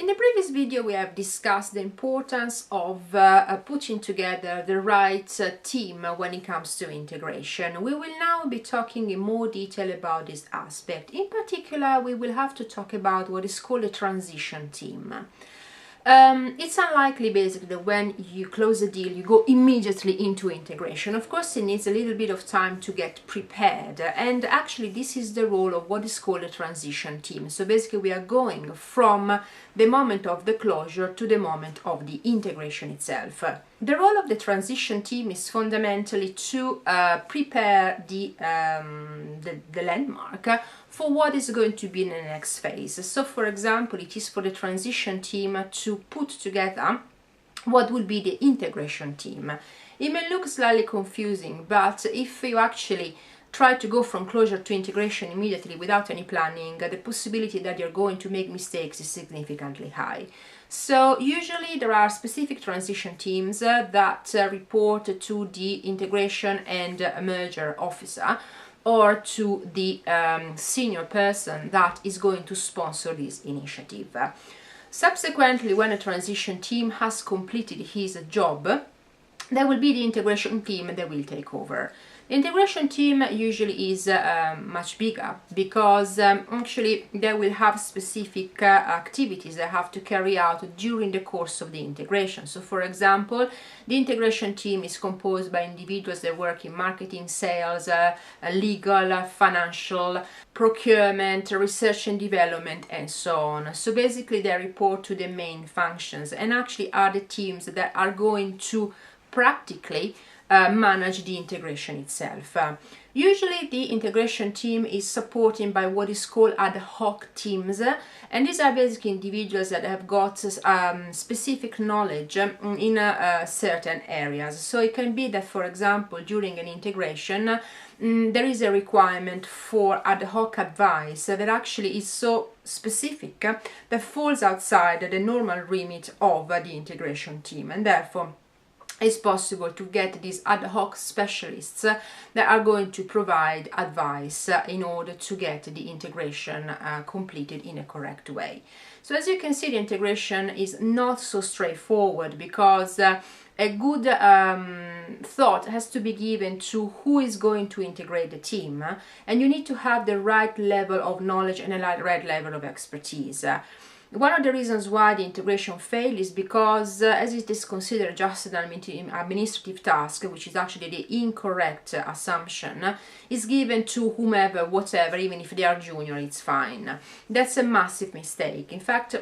In the previous video we have discussed the importance of putting together the right team when it comes to integration. We will now be talking in more detail about this aspect. In particular, we will have to talk about what is called a transition team. It's unlikely basically that when you close a deal you go immediately into integration. Of course, it needs a little bit of time to get prepared, and actually this is the role of what is called a transition team. So basically we are going from the moment of the closure to the moment of the integration itself. The role of the transition team is fundamentally to prepare the landmark for what is going to be in the next phase. So for example, it is for the transition team to put together what will be the integration team. It may look slightly confusing, but if you actually try to go from closure to integration immediately without any planning, the possibility that you're going to make mistakes is significantly high. So usually there are specific transition teams that report to the integration and merger officer, or to the senior person that is going to sponsor this initiative. Subsequently, when a transition team has completed his job, there will be the integration team that will take over. The integration team usually is much bigger because actually they will have specific activities they have to carry out during the course of the integration. So for example, the integration team is composed by individuals that work in marketing, sales, legal, financial, procurement, research and development, and so on. So basically they report to the main functions and actually are the teams that are going to practically manage the integration itself. Usually the integration team is supported by what is called ad hoc teams, and these are basically individuals that have got specific knowledge in certain areas. So it can be that, for example, during an integration there is a requirement for ad hoc advice that actually is so specific that falls outside the normal remit of the integration team, and therefore it's possible to get these ad hoc specialists that are going to provide advice in order to get the integration completed in a correct way. So as you can see, the integration is not so straightforward because a good thought has to be given to who is going to integrate the team, and you need to have the right level of knowledge and the right level of expertise. One of the reasons why the integration failed is because as it is considered just an administrative task, which is actually the incorrect assumption, is given to whomever, whatever, even if they are junior, it's fine. That's a massive mistake. In fact,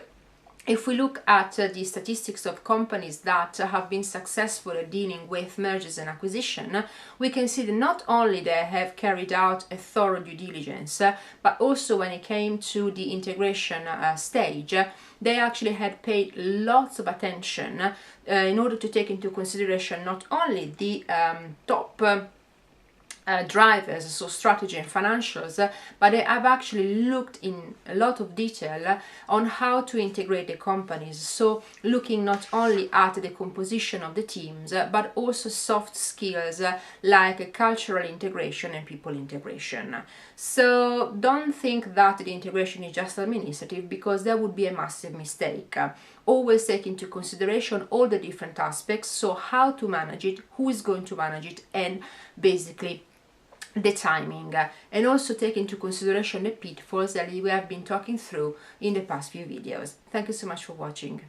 if we look at the statistics of companies that have been successful at dealing with mergers and acquisition, we can see that not only they have carried out a thorough due diligence, but also when it came to the integration stage, they actually had paid lots of attention in order to take into consideration not only the top drivers, so strategy and financials, but they have actually looked in a lot of detail on how to integrate the companies. So looking not only at the composition of the teams, but also soft skills like cultural integration and people integration. So don't think that the integration is just administrative, because that would be a massive mistake. Always take into consideration all the different aspects, so how to manage it, who is going to manage it, and basically the timing, and also take into consideration the pitfalls that we have been talking through in the past few videos. Thank you so much for watching.